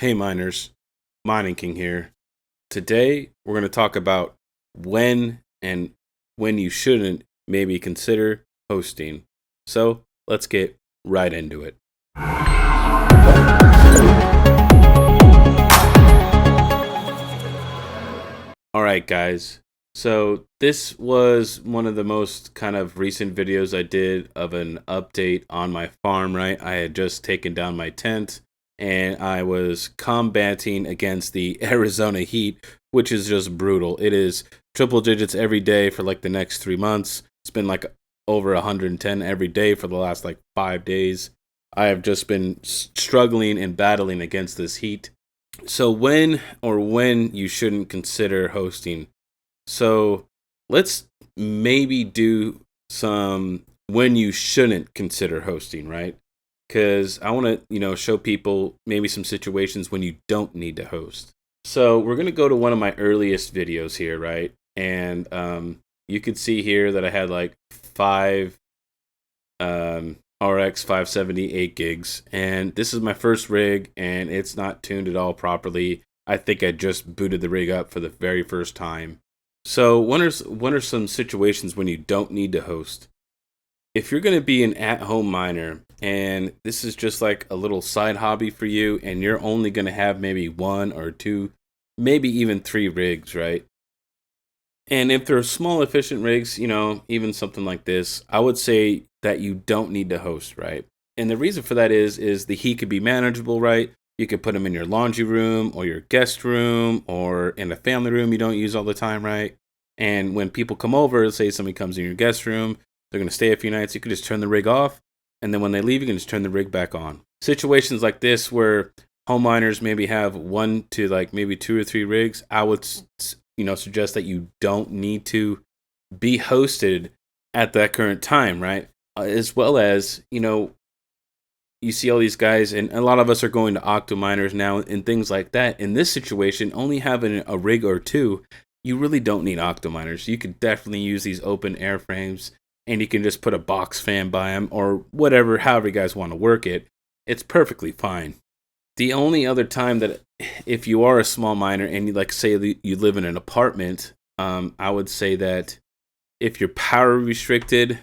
Hey miners, Mining King here. Today we're going to talk about when you shouldn't maybe consider hosting. So let's get right into it. All right, guys. So this was one of the most kind of recent videos I did of an update on my farm, right? I had just taken down my tent and I was combating against the Arizona heat, which is just brutal. It is triple digits every day for like the next 3 months. It's been like over 110 every day for the last like 5 days. I have just been struggling and battling against this heat. So when you shouldn't consider hosting. So let's maybe do some when you shouldn't consider hosting, right? Because I want to, show people maybe some situations when you don't need to host. So we're gonna go to one of my earliest videos here, right? And you can see here that I had like five RX 570 8 gigs, and this is my first rig, and it's not tuned at all properly. I think I just booted the rig up for the very first time. So when are some situations when you don't need to host? If you're going to be an at-home miner and this is just like a little side hobby for you, and you're only going to have maybe one or two, maybe even three rigs, right? And if they're small, efficient rigs, even something like this, I would say that you don't need to host, right? And the reason for that is the heat could be manageable, right? You could put them in your laundry room or your guest room or in a family room you don't use all the time, right? And when people come over, say somebody comes in your guest room, they're going to stay a few nights, you could just turn the rig off. And then when they leave, you can just turn the rig back on. Situations like this where home miners maybe have one to like maybe two or three rigs, I would suggest that you don't need to be hosted at that current time, right? As well as, you see all these guys, and a lot of us are going to octo miners now and things like that. In this situation, only having a rig or two, you really don't need octo miners. You could definitely use these open airframes, and you can just put a box fan by them or whatever, however you guys want to work it. It's perfectly fine. The only other time that if you are a small miner and you like say you live in an apartment, I would say that if you're power restricted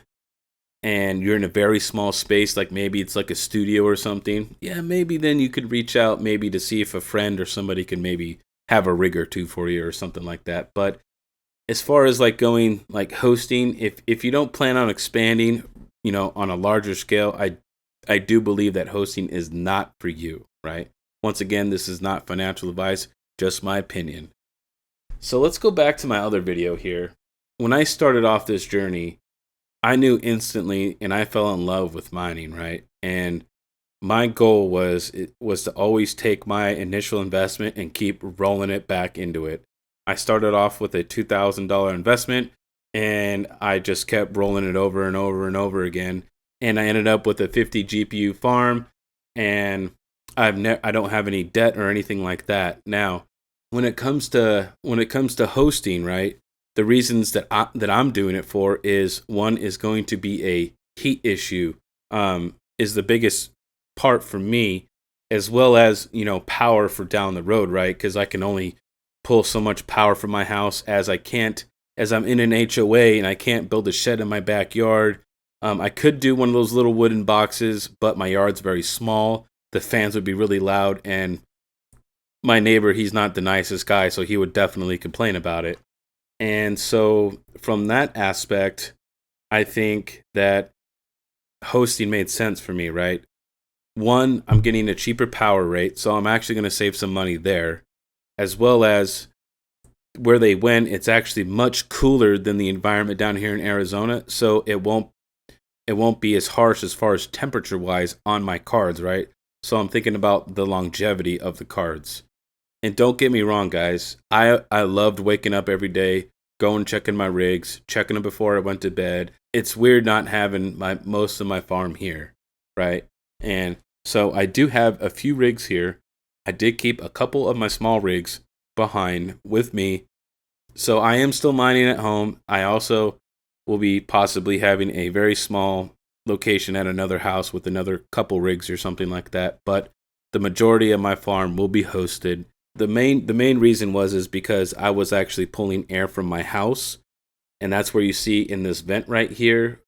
and you're in a very small space, like maybe it's like a studio or something, yeah, maybe then you could reach out maybe to see if a friend or somebody can maybe have a rig or two for you or something like that. But as far as like going like hosting, if you don't plan on expanding, on a larger scale, I do believe that hosting is not for you, right? Once again, this is not financial advice, just my opinion. So let's go back to my other video here. When I started off this journey, I knew instantly and I fell in love with mining, right? And my goal was to always take my initial investment and keep rolling it back into it. I started off with a $2,000 investment and I just kept rolling it over and over and over again, and I ended up with a 50 GPU farm, and I don't have any debt or anything like that. Now, when it comes to hosting, right? The reasons that I'm doing it for is one is going to be a heat issue, is the biggest part for me, as well as power for down the road, right? Because I can only pull so much power from my house as I'm in an HOA and I can't build a shed in my backyard. I could do one of those little wooden boxes, but my yard's very small. The fans would be really loud, and my neighbor, he's not the nicest guy, so he would definitely complain about it. And so from that aspect, I think that hosting made sense for me, right? One, I'm getting a cheaper power rate, so I'm actually going to save some money there, as well as where they went, it's actually much cooler than the environment down here in Arizona, so it won't be as harsh as far as temperature wise on my cards, right? So I'm thinking about the longevity of the cards. And don't get me wrong, guys. I loved waking up every day, going checking my rigs, checking them before I went to bed. It's weird not having my most of my farm here, right? And so I do have a few rigs here. I did keep a couple of my small rigs behind with me. So I am still mining at home. I also will be possibly having a very small location at another house with another couple rigs or something like that. But the majority of my farm will be hosted. The main reason is because I was actually pulling air from my house, and that's where you see in this vent right here.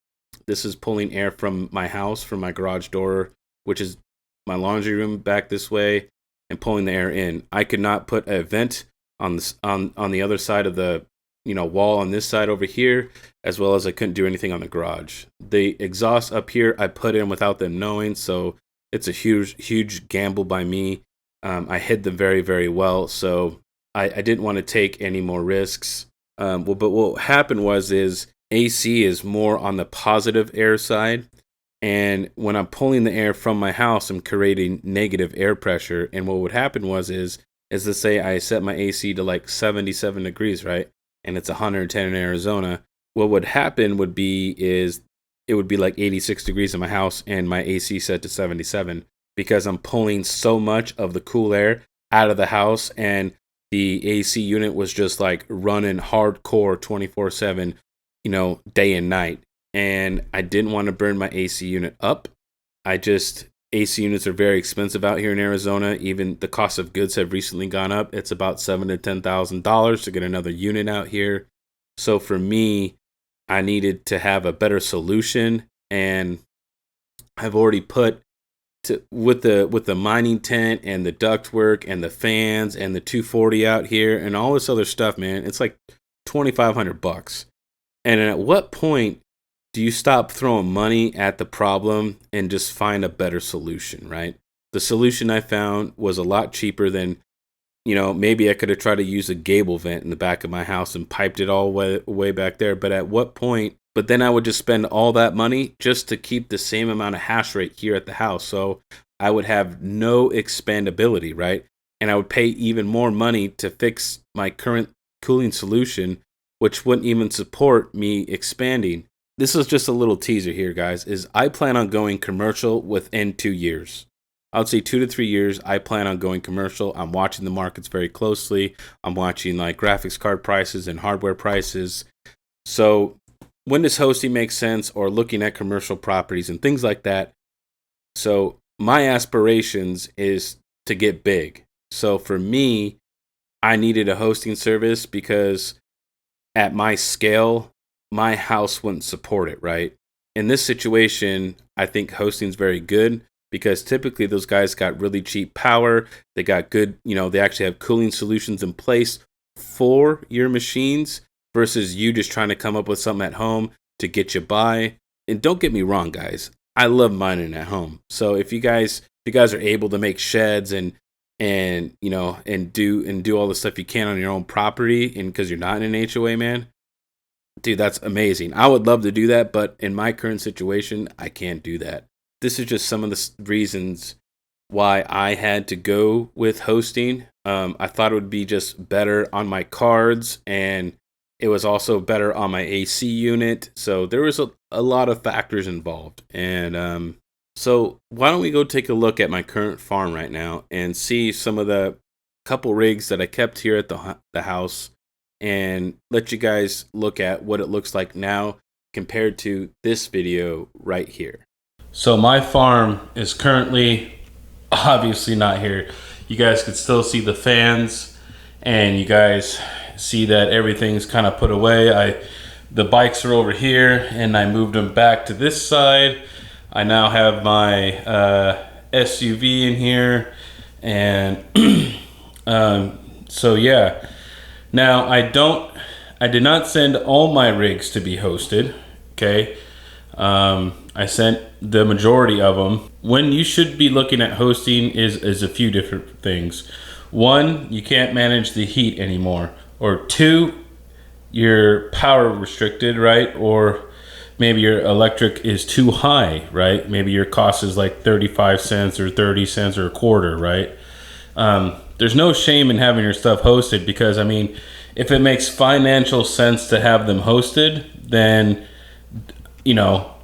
This is pulling air from my house, from my garage door, which is my laundry room back this way, and pulling the air in. I could not put a vent on the other side of the wall on this side over here, as well as I couldn't do anything on the garage. The exhaust up here I put in without them knowing, so it's a huge gamble by me. I hid them very, very well, so I didn't want to take any more risks. But what happened is AC is more on the positive air side, and when I'm pulling the air from my house, I'm creating negative air pressure. And what would happen is to say I set my AC to like 77 degrees, right? And it's 110 in Arizona. What would happen is it would be like 86 degrees in my house and my AC set to 77, because I'm pulling so much of the cool air out of the house, and the AC unit was just like running hardcore 24/7, day and night. And I didn't want to burn my AC unit up. AC units are very expensive out here in Arizona. Even the cost of goods have recently gone up. It's about $7,000 to $10,000 to get another unit out here. So for me, I needed to have a better solution, and I've already put with the mining tent and the ductwork and the fans and the 240 out here and all this other stuff, man. It's like $2,500. And at what point do you stop throwing money at the problem and just find a better solution, right? The solution I found was a lot cheaper than, maybe I could have tried to use a gable vent in the back of my house and piped it all way back there. But at what point? But then I would just spend all that money just to keep the same amount of hash rate here at the house. So I would have no expandability, right? And I would pay even more money to fix my current cooling solution, which wouldn't even support me expanding. This is just a little teaser here, guys, is I plan on going commercial within 2 years. I would say 2 to 3 years, I plan on going commercial. I'm watching the markets very closely. I'm watching like graphics card prices and hardware prices. So when does hosting make sense, or looking at commercial properties and things like that? So my aspirations is to get big. So for me, I needed a hosting service because at my scale, my house wouldn't support it, right? In this situation, I think hosting is very good because typically those guys got really cheap power. They got good, they actually have cooling solutions in place for your machines versus you just trying to come up with something at home to get you by. And don't get me wrong, guys, I love mining at home. So if you guys are able to make sheds and do all the stuff you can on your own property, and because you're not in an HOA, man, dude, that's amazing. I would love to do that, but in my current situation, I can't do that. This is just some of the reasons why I had to go with hosting. I thought it would be just better on my cards, and it was also better on my AC unit. So there was a lot of factors involved. And so why don't we go take a look at my current farm right now and see some of the couple rigs that I kept here at the house, and let you guys look at what it looks like now compared to this video right here. So my farm is currently obviously not here. You guys could still see the fans, and you guys see that everything's kind of put away. The bikes are over here, and I moved them back to this side. I now have my SUV in here, and so yeah. Now I did not send all my rigs to be hosted. Okay, I sent the majority of them. When you should be looking at hosting is a few different things. One, you can't manage the heat anymore, or two, you're power restricted, right? Or maybe your electric is too high, right? Maybe your cost is like 35 cents or 30 cents or a quarter, right? There's no shame in having your stuff hosted, because I mean, if it makes financial sense to have them hosted, then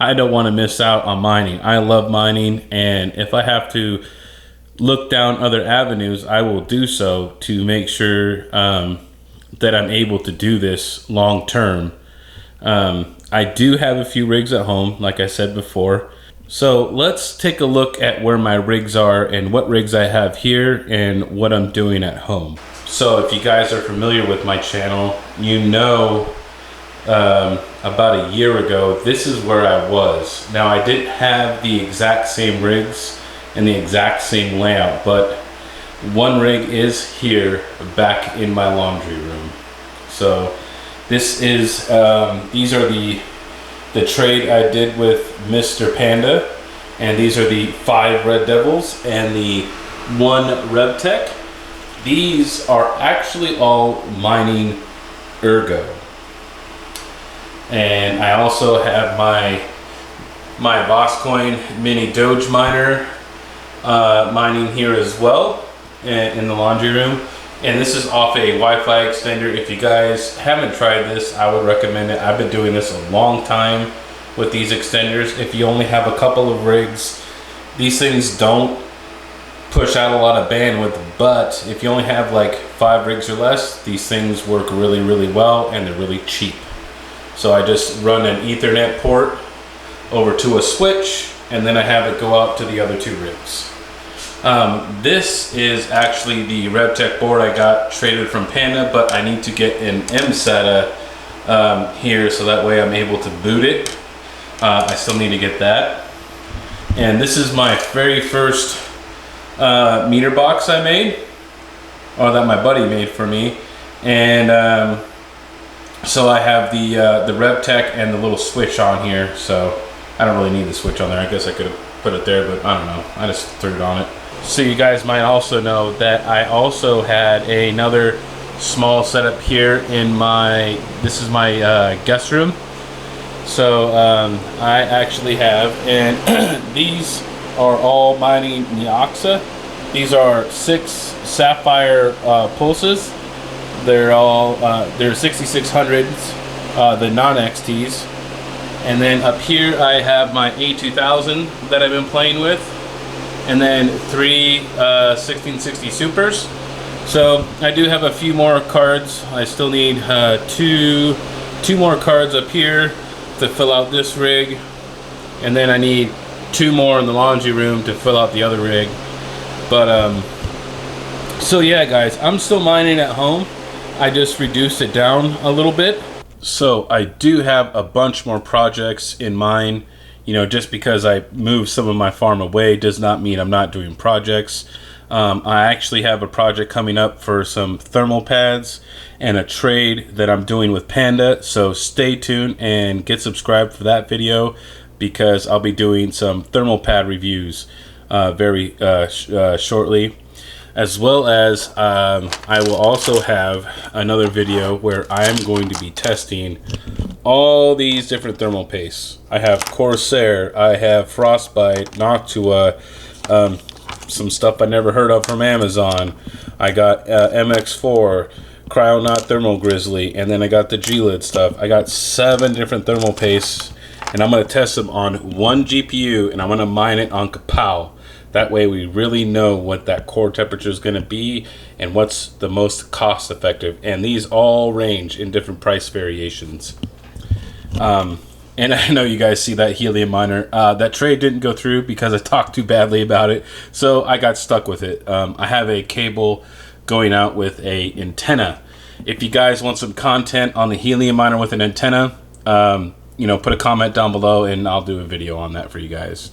I don't want to miss out on mining. I love mining, and if I have to look down other avenues, I will do so to make sure that I'm able to do this long term. I do have a few rigs at home, like I said before. So let's take a look at where my rigs are and what rigs I have here and what I'm doing at home. So if you guys are familiar with my channel, you know about a year ago, this is where I was. Now I didn't have the exact same rigs and the exact same layout, but one rig is here back in my laundry room. So this is, these are the trade I did with Mr. Panda, and these are the 5 Red Devils and the 1 RevTech. These are actually all mining ergo. And I also have my Bosscoin Mini Doge miner mining here as well in the laundry room. And this is off a Wi-Fi extender. If you guys haven't tried this, I would recommend it. I've been doing this a long time with these extenders. If you only have a couple of rigs, these things don't push out a lot of bandwidth, but if you only have like 5 rigs or less, these things work really, really well, and they're really cheap. So I just run an Ethernet port over to a switch, and then I have it go out to the other 2 rigs. This is actually the RevTech board I got traded from Panda, but I need to get an mSATA here so that way I'm able to boot it. I still need to get that. And this is my very first meter box I made, or that my buddy made for me. And so I have the RevTech and the little switch on here, so I don't really need the switch on there. I guess I could have put it there, but I don't know. I just threw it on it. So you guys might also know that I also had another small setup here in my, this is my guest room. So I actually have, and these are all mining Neoxa. These are 6 Sapphire pulses. They're all, they're 6600s, the non-XTs. And then up here I have my A2000 that I've been playing with. And then 3 1660 Supers. So I do have a few more cards. I still need two more cards up here to fill out this rig. And then I need 2 more in the laundry room to fill out the other rig. But so yeah guys, I'm still mining at home. I just reduced it down a little bit. So I do have a bunch more projects in mind. You know, just because I moved some of my farm away does not mean I'm not doing projects. I actually have a project coming up for some thermal pads and a trade that I'm doing with Panda. So stay tuned and get subscribed for that video, because I'll be doing some thermal pad reviews very shortly. As well as I will also have another video where I am going to be testing all these different thermal pastes. I have Corsair, I have Frostbite, Noctua, some stuff I never heard of from Amazon. I got MX4, Cryonaut Thermal Grizzly, and then I got the G-Lid stuff. I got 7 different thermal pastes, and I'm going to test them on 1 GPU, and I'm going to mine it on Kapow. That way we really know what that core temperature is going to be and what's the most cost effective. And these all range in different price variations. And I know you guys see that helium miner. That trade didn't go through because I talked too badly about it. So I got stuck with it. I have a cable going out with a antenna. If you guys want some content on the helium miner with an antenna, you know, put a comment down below and I'll do a video on that for you guys.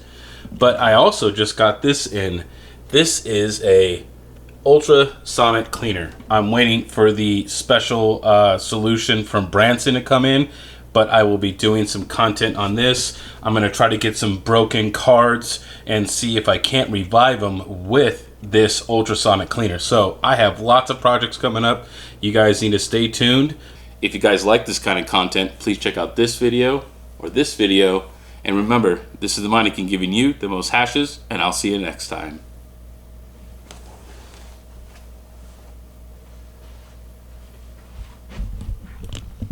But I also just got this in. This is a ultrasonic cleaner. I'm waiting for the special solution from Branson to come in, but I will be doing some content on this. I'm going to try to get some broken cards and see if I can't revive them with this ultrasonic cleaner. So I have lots of projects coming up. You guys need to stay tuned. If you guys like this kind of content, please check out this video or this video. And remember, this is the Meineke giving you the most hashes, and I'll see you next time.